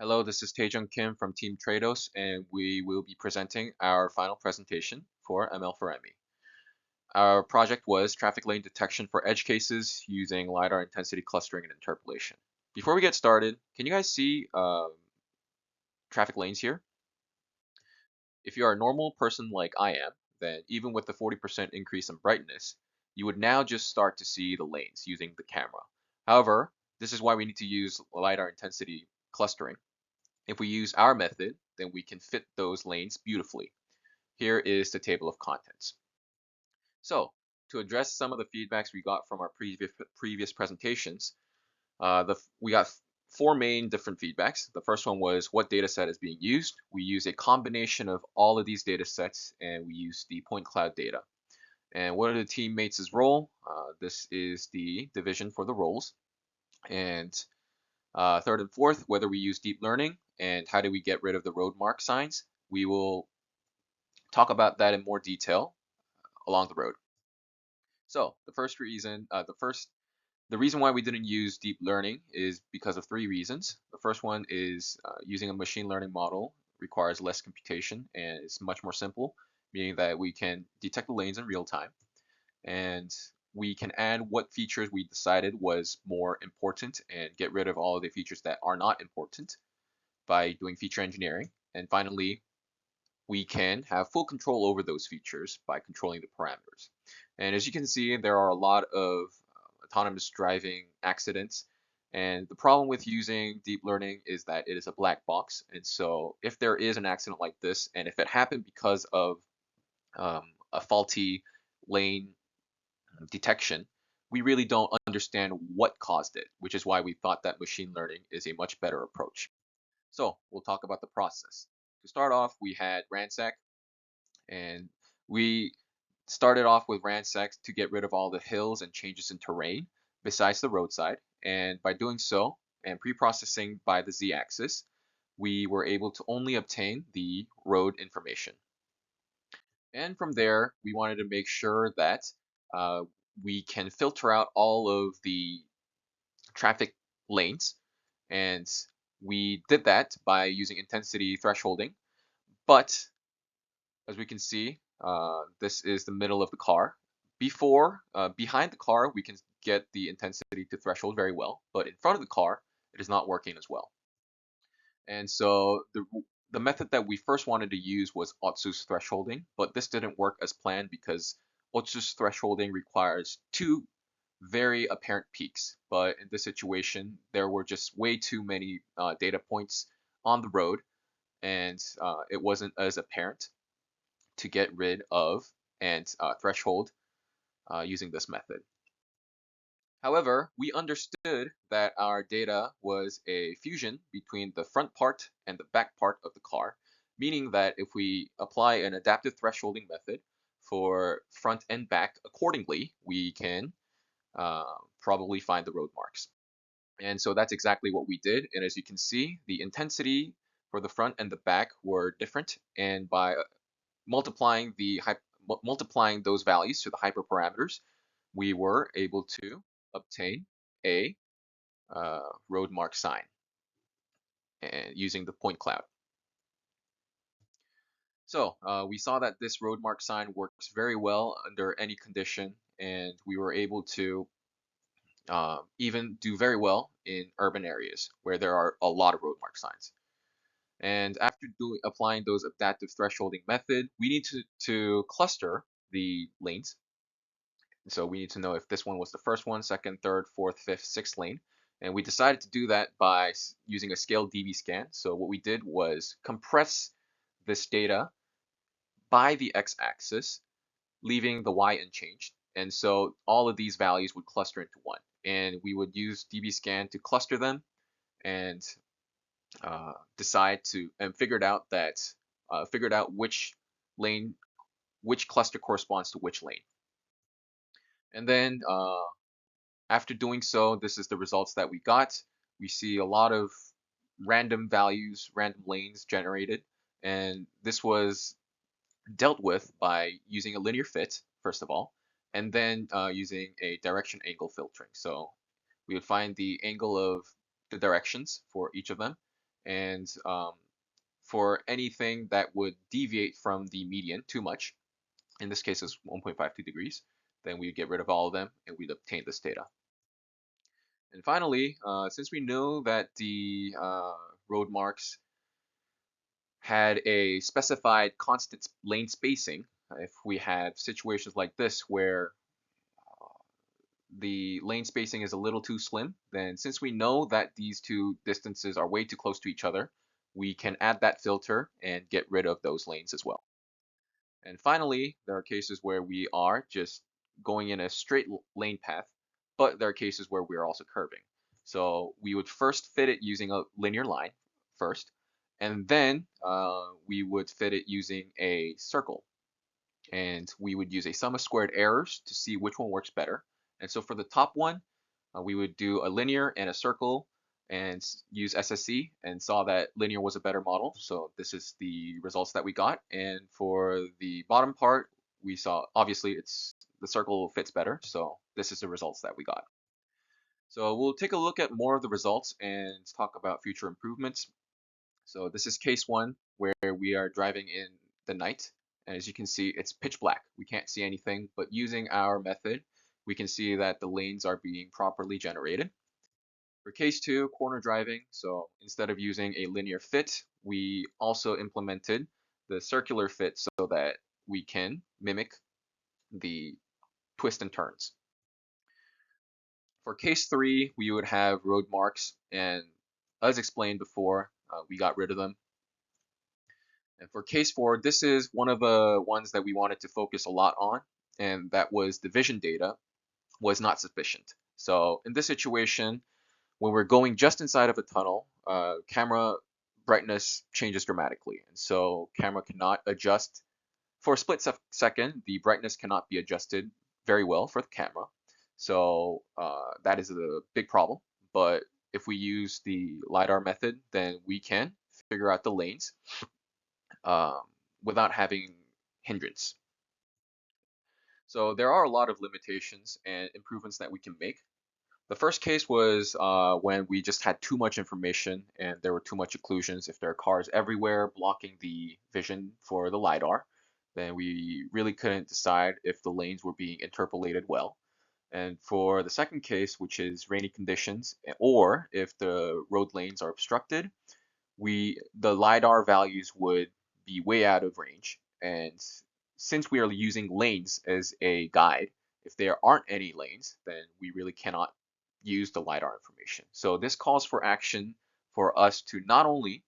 Hello, this is Taejung Kim from Team TREDOS, and we will be presenting our final presentation for ML4ME. Our project was traffic lane detection for edge cases using LiDAR intensity clustering and interpolation. Before we get started, can you guys see traffic lanes here? If you are a normal person like I am, then even with the 40% increase in brightness, you would now just start to see the lanes using the camera. However, this is why we need to use LiDAR intensity clustering. If we use our method, then we can fit those lanes beautifully. Here is the table of contents. So to address some of the feedbacks we got from our previous presentations, we got four main different feedbacks. The first one was what data set is being used. We use a combination of all of these data sets, and we use the point cloud data. And what are the teammates' role? This is the division for the roles. And third and fourth, whether we use deep learning and how do we get rid of the road mark signs. We will talk about that in more detail along the road. So the first reason, the reason why we didn't use deep learning is because of three reasons. The first one is using a machine learning model requires less computation and it's much more simple, meaning that we can detect the lanes in real time and we can add what features we decided was more important and get rid of all of the features that are not important by doing feature engineering. And finally, we can have full control over those features by controlling the parameters. And as you can see, there are a lot of autonomous driving accidents. And the problem with using deep learning is that it is a black box. And so if there is an accident like this, and if it happened because of a faulty lane detection, we really don't understand what caused it, which is why we thought that machine learning is a much better approach. So we'll talk about the process. To start off, we had ransack, and we started off with ransack to get rid of all the hills and changes in terrain besides the roadside. And by doing so, and pre-processing by the z-axis, we were able to only obtain the road information. And from there, we wanted to make sure that uh, we can filter out all of the traffic lanes. And we did that by using intensity thresholding. But as we can see, this is the middle of the car. Behind the car, we can get the intensity to threshold very well, but in front of the car, it is not working as well. And so the method that we first wanted to use was Otsu's thresholding, but this didn't work as planned because Otsu's thresholding requires two very apparent peaks. But in this situation, there were just way too many data points on the road, and it wasn't as apparent to get rid of and threshold using this method. However, we understood that our data was a fusion between the front part and the back part of the car, meaning that if we apply an adaptive thresholding method for front and back accordingly, we can probably find the road marks. And so that's exactly what we did. And as you can see, the intensity for the front and the back were different. And by multiplying multiplying those values to the hyperparameters, we were able to obtain a road mark sign and using the point cloud. So we saw that this road mark sign works very well under any condition, and we were able to even do very well in urban areas where there are a lot of road mark signs. And after applying those adaptive thresholding method, we need to cluster the lanes. So we need to know if this one was the first one, second, third, fourth, fifth, sixth lane. And we decided to do that by using a scaled DB scan. So what we did was compress this data by the x-axis, leaving the y unchanged. And so all of these values would cluster into one. And we would use DB scan to cluster them and figured out which lane, which cluster corresponds to which lane. And then after doing so, this is the results that we got. We see a lot of random values, random lanes generated, and this was dealt with by using a linear fit, first of all, and then using a direction angle filtering. So we would find the angle of the directions for each of them, And for anything that would deviate from the median too much, in this case is 1.52 degrees, then we'd get rid of all of them and we'd obtain this data. And finally, since we know that the road marks had a specified constant lane spacing, if we had situations like this where the lane spacing is a little too slim, then since we know that these two distances are way too close to each other, we can add that filter and get rid of those lanes as well. And finally, there are cases where we are just going in a straight lane path, but there are cases where we are also curving. So we would first fit it using a linear line first, and then we would fit it using a circle. And we would use a sum of squared errors to see which one works better. And so for the top one, we would do a linear and a circle and use SSC and saw that linear was a better model. So this is the results that we got. And for the bottom part, we saw obviously the circle fits better. So this is the results that we got. So we'll take a look at more of the results and talk about future improvements. So this is case one where we are driving in the night. And as you can see, it's pitch black. We can't see anything, but using our method, we can see that the lanes are being properly generated. For case two, corner driving, so instead of using a linear fit, we also implemented the circular fit so that we can mimic the twist and turns. For case three, we would have road marks, and as explained before, we got rid of them. And for case four, this is one of the ones that we wanted to focus a lot on, and that was the vision data was not sufficient. So in this situation, when we're going just inside of a tunnel, camera brightness changes dramatically. And so camera cannot adjust. For a split second, the brightness cannot be adjusted very well for the camera. So that is a big problem. But if we use the LiDAR method, then we can figure out the lanes um, without having hindrance. So there are a lot of limitations and improvements that we can make. The first case was when we just had too much information and there were too much occlusions. If there are cars everywhere blocking the vision for the LiDAR, then we really couldn't decide if the lanes were being interpolated well. And for the second case, which is rainy conditions, or if the road lanes are obstructed, the LiDAR values would be way out of range. And since we are using lanes as a guide, if there aren't any lanes, then we really cannot use the LiDAR information. So this calls for action for us to not only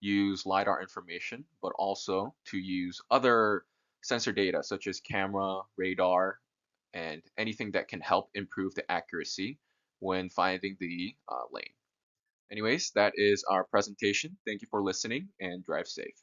use LiDAR information, but also to use other sensor data such as camera, radar, and anything that can help improve the accuracy when finding the lane. Anyways, that is our presentation. Thank you for listening and drive safe.